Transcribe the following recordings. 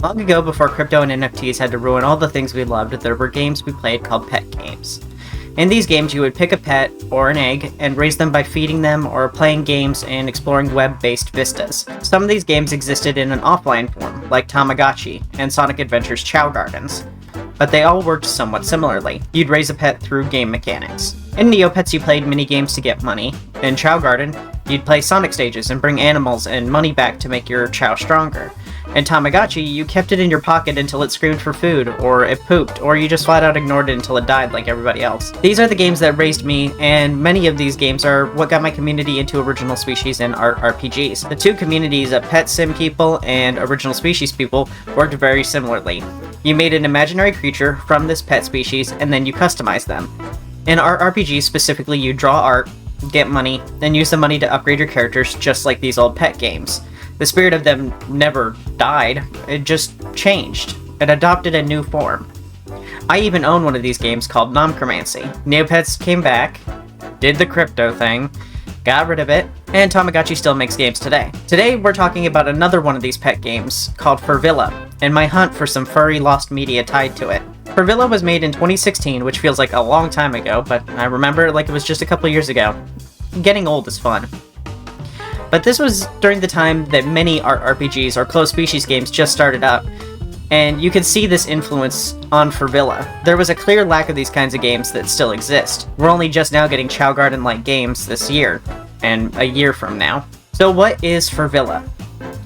Long ago, before crypto and NFTs had to ruin all the things we loved, there were games we played called pet games. In these games, you would pick a pet or an egg and raise them by feeding them or playing games and exploring web-based vistas. Some of these games existed in an offline form, like Tamagotchi and Sonic Adventure's Chow Gardens, but they all worked somewhat similarly. You'd raise a pet through game mechanics. In Neopets, you played mini-games to get money. In Chow Garden, you'd play Sonic stages and bring animals and money back to make your Chow stronger. In Tamagotchi, you kept it in your pocket until it screamed for food, or it pooped, or you just flat out ignored it until it died like everybody else. These are the games that raised me, and many of these games are what got my community into original species and art RPGs. The two communities of pet sim people and original species people worked very similarly. You made an imaginary creature from this pet species, and then you customized them. In art RPGs specifically, you draw art, get money, then use the money to upgrade your characters just like these old pet games. The spirit of them never died, it just changed. It adopted a new form. I even own one of these games called Nomcromancy. Neopets came back, did the crypto thing, got rid of it, and Tamagotchi still makes games today. Today we're talking about another one of these pet games called Furvilla, and my hunt for some furry lost media tied to it. Furvilla was made in 2016, which feels like a long time ago, but I remember it like it was just a couple years ago. Getting old is fun. But this was during the time that many art RPGs or closed species games just started up, and you could see this influence on Furvilla. There was a clear lack of these kinds of games that still exist. We're only just now getting Chow Garden-like games this year, and a year from now. So what is Furvilla?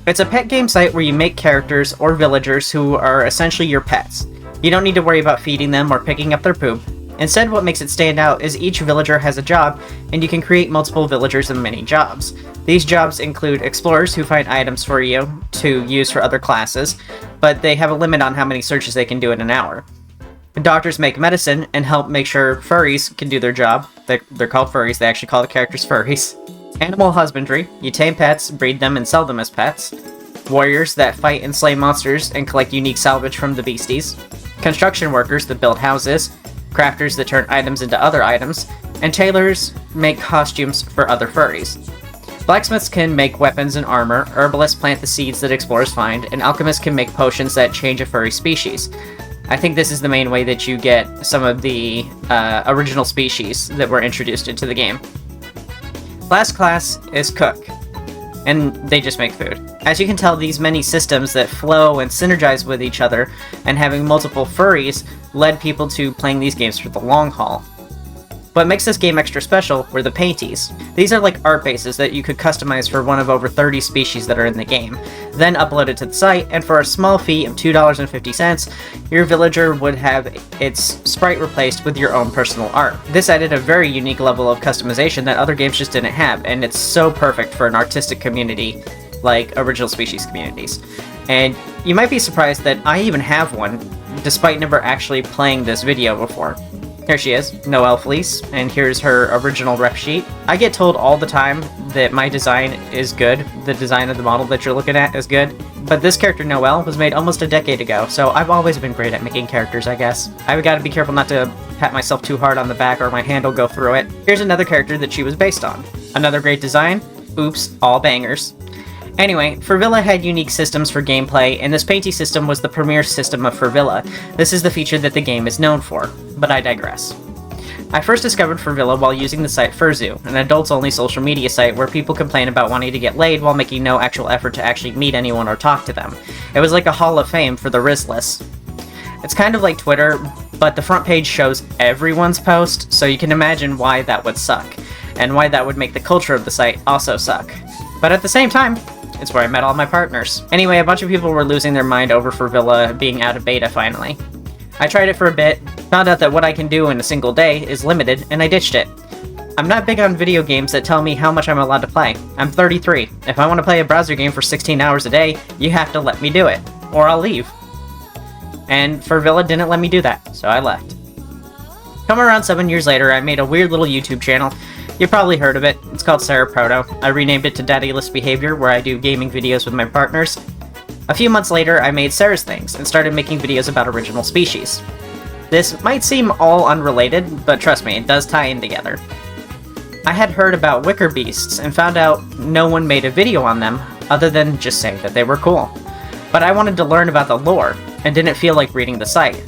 It's a pet game site where you make characters or villagers who are essentially your pets. You don't need to worry about feeding them or picking up their poop. Instead, what makes it stand out is each villager has a job, and you can create multiple villagers and many jobs. These jobs include explorers who find items for you to use for other classes, but they have a limit on how many searches they can do in an hour. Doctors make medicine and help make sure furries can do their job. They're called furries, they actually call the characters furries. Animal husbandry, you tame pets, breed them, and sell them as pets. Warriors that fight and slay monsters and collect unique salvage from the beasties. Construction workers that build houses. Crafters that turn items into other items, and tailors make costumes for other furries. Blacksmiths can make weapons and armor, herbalists plant the seeds that explorers find, and alchemists can make potions that change a furry species. I think this is the main way that you get some of the original species that were introduced into the game. Last class is Cook, and they just make food. As you can tell, these many systems that flow and synergize with each other, and having multiple furries, led people to playing these games for the long haul. What makes this game extra special were the painties. These are like art bases that you could customize for one of over 30 species that are in the game, then upload it to the site, and for a small fee of $2.50, your villager would have its sprite replaced with your own personal art. This added a very unique level of customization that other games just didn't have, and it's so perfect for an artistic community like original species communities. And you might be surprised that I even have one, despite never actually playing this video before. Here she is, Noelle Fleece, and here's her original rep sheet. I get told all the time that my design is good, the design of the model that you're looking at is good, but this character Noelle was made almost a decade ago, so I've always been great at making characters, I guess. I've got to be careful not to pat myself too hard on the back or my hand will go through it. Here's another character that she was based on. Another great design? Oops, all bangers. Anyway, Furvilla had unique systems for gameplay, and this painty system was the premier system of Furvilla. This is the feature that the game is known for, but I digress. I first discovered Furvilla while using the site Furzoo, an adults-only social media site where people complain about wanting to get laid while making no actual effort to actually meet anyone or talk to them. It was like a hall of fame for the Rizless. It's kind of like Twitter, but the front page shows everyone's post, so you can imagine why that would suck, and why that would make the culture of the site also suck. But at the same time, it's where I met all my partners. Anyway, a bunch of people were losing their mind over Furvilla being out of beta finally. I tried it for a bit, found out that what I can do in a single day is limited, and I ditched it. I'm not big on video games that tell me how much I'm allowed to play. I'm 33. If I want to play a browser game for 16 hours a day, you have to let me do it, or I'll leave. And Furvilla didn't let me do that, so I left. Come around 7 years later, I made a weird little YouTube channel. You probably heard of it. It's called Sera Proto. I renamed it to Daddyless Behavior, where I do gaming videos with my partners. A few months later, I made Sera's Things and started making videos about original species. This might seem all unrelated, but trust me, it does tie in together. I had heard about wicker beasts and found out no one made a video on them other than just saying that they were cool. but I wanted to learn about the lore, and didn't feel like reading the site.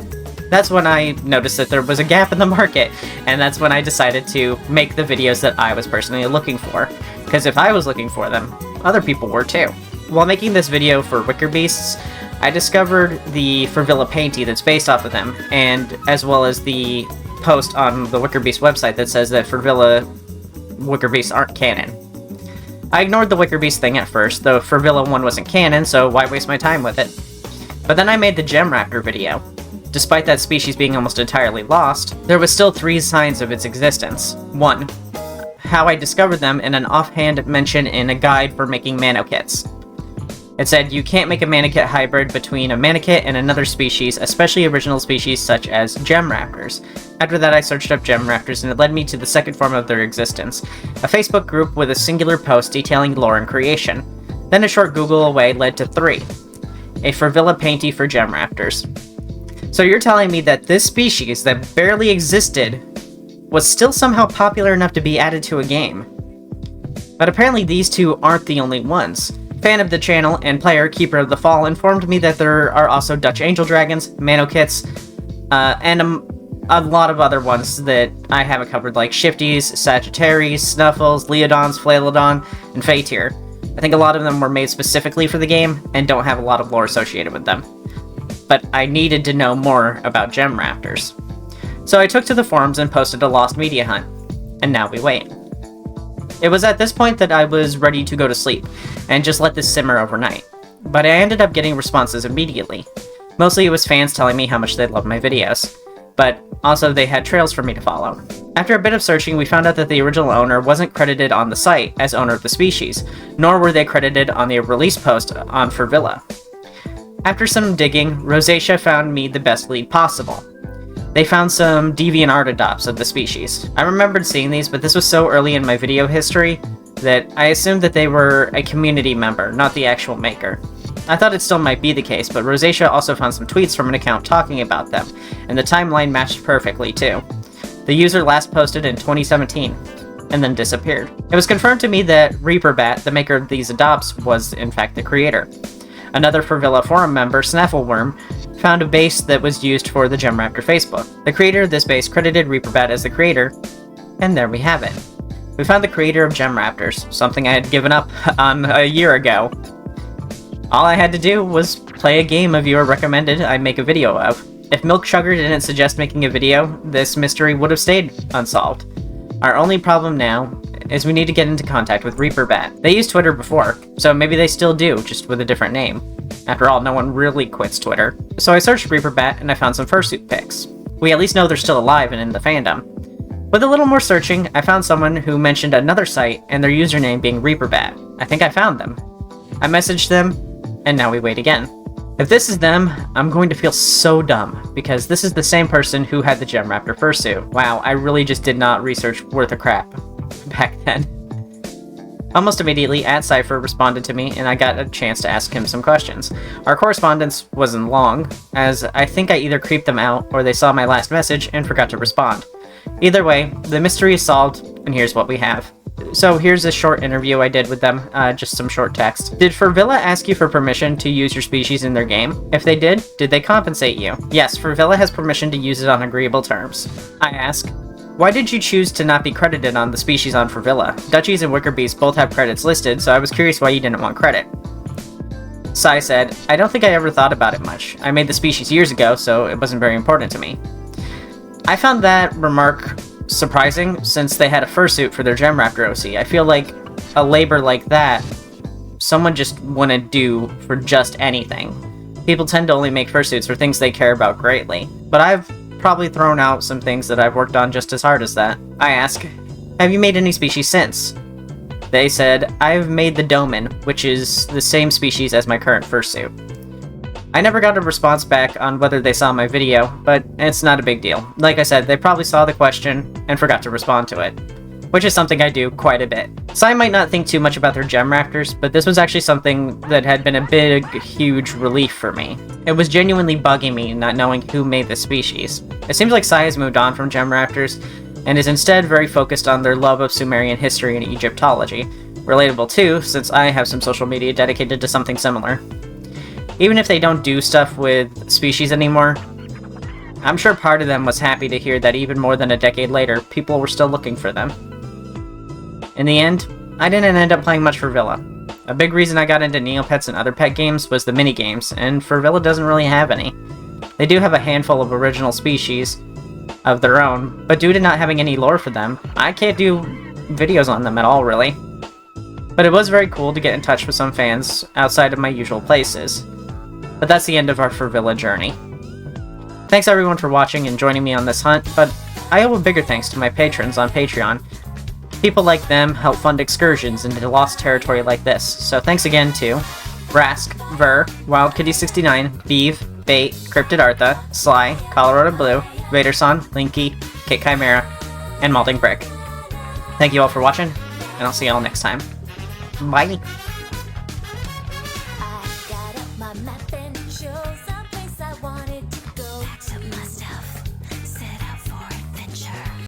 That's when I noticed that there was a gap in the market, and that's when I decided to make the videos that I was personally looking for. Because if I was looking for them, other people were too. While making this video for Wicker Beasts, I discovered the Furvilla paintie that's based off of them, and as well as the post on the Wicker Beast website that says that Furvilla Wicker Beasts aren't canon. I ignored the Wicker Beast thing at first, though Furvilla one wasn't canon, so why waste my time with it? But then I made the Gem Raptor video. Despite that species being almost entirely lost, there was still 3 signs of its existence. 1. How I discovered them in an offhand mention in a guide for making manokits. It said, you can't make a manokit hybrid between a manokit and another species, especially original species such as gem raptors. After that I searched up gem raptors and it led me to the second form of their existence, a Facebook group with a singular post detailing lore and creation. Then a short Google away led to 3. A Furvilla paintie for gem raptors. So you're telling me that this species that barely existed was still somehow popular enough to be added to a game. But apparently these 2 aren't the only ones. Fan of the channel and player Keeper of the Fall informed me that there are also Dutch Angel Dragons, Manokits, and a lot of other ones that I haven't covered, like Shifties, Sagittaries, Snuffles, Leodons, Flailodon, and Fatir. I think a lot of them were made specifically for the game and don't have a lot of lore associated with them. But I needed to know more about gem raptors. So I took to the forums and posted a lost media hunt, and now we wait. It was at this point that I was ready to go to sleep, and just let this simmer overnight. But I ended up getting responses immediately. Mostly it was fans telling me how much they loved my videos, but also they had trails for me to follow. After a bit of searching, we found out that the original owner wasn't credited on the site as owner of the species, nor were they credited on the release post on Furvilla. After some digging, Rosacea found me the best lead possible. They found some DeviantArt adopts of the species. I remembered seeing these, but this was so early in my video history that I assumed that they were a community member, not the actual maker. I thought it still might be the case, but Rosacea also found some tweets from an account talking about them, and the timeline matched perfectly too. The user last posted in 2017, and then disappeared. It was confirmed to me that Reaperbat, the maker of these adopts, was in fact the creator. Another Furvilla forum member, Snaffleworm, found a base that was used for the Gem Raptor Facebook. The creator of this base credited Reaperbat as the creator, and there we have it. We found the creator of Gem Raptors, something I had given up on a year ago. All I had to do was play a game a viewer recommended I make a video of. If Milk Sugar didn't suggest making a video, this mystery would have stayed unsolved. Our only problem now is we need to get into contact with Reaperbat. They used Twitter before, so maybe they still do, just with a different name. After all, no one really quits Twitter. So I searched Reaperbat and I found some fursuit pics. We at least know they're still alive and in the fandom. With a little more searching, I found someone who mentioned another site and their username being Reaperbat. I think I found them. I messaged them, and now we wait again. If this is them, I'm going to feel so dumb, because this is the same person who had the Gem Raptor fursuit. Wow, I really just did not research worth a crap back then. Almost immediately, @Cypher responded to me, and I got a chance to ask him some questions. Our correspondence wasn't long, as I think I either creeped them out, or they saw my last message and forgot to respond. Either way, the mystery is solved, and here's what we have. So here's a short interview I did with them, just some short text. Did Furvilla ask you for permission to use your species in their game? If they did they compensate you? Yes, Furvilla has permission to use it on agreeable terms. I ask, why did you choose to not be credited on the species on Furvilla? Dutchies and Wicker Beasts both have credits listed, so I was curious why you didn't want credit. Sai said, I don't think I ever thought about it much. I made the species years ago, so it wasn't very important to me. I found that remark surprising, since they had a fursuit for their Gem Raptor OC. I feel like a labor like that, someone just wouldn't do for just anything. People tend to only make fursuits for things they care about greatly. But I've probably thrown out some things that I've worked on just as hard as that. I ask, have you made any species since? They said, I've made the Domin, which is the same species as my current fursuit. I never got a response back on whether they saw my video, but it's not a big deal. Like I said, they probably saw the question and forgot to respond to it, which is something I do quite a bit. Sai might not think too much about their Gem Raptors, but this was actually something that had been a big, huge relief for me. It was genuinely bugging me not knowing who made this species. It seems like Sai has moved on from Gem Raptors, and is instead very focused on their love of Sumerian history and Egyptology. Relatable too, since I have some social media dedicated to something similar. Even if they don't do stuff with species anymore, I'm sure part of them was happy to hear that even more than a decade later, people were still looking for them. In the end, I didn't end up playing much Furvilla. A big reason I got into Neopets and other pet games was the minigames, and Furvilla doesn't really have any. They do have a handful of original species of their own, but due to not having any lore for them, I can't do videos on them at all, really. But it was very cool to get in touch with some fans outside of my usual places. But that's the end of our Furvilla journey. Thanks everyone for watching and joining me on this hunt, but I owe a bigger thanks to my patrons on Patreon. People like them help fund excursions into lost territory like this, so thanks again to Rask, Ver, WildKitty69, Beeve, Bait, Cryptid Artha, Sly, Colorado Blue, Vaderson, Linky, Kit Chimera, and Malding Brick. Thank you all for watching, and I'll see you all next time. Bye!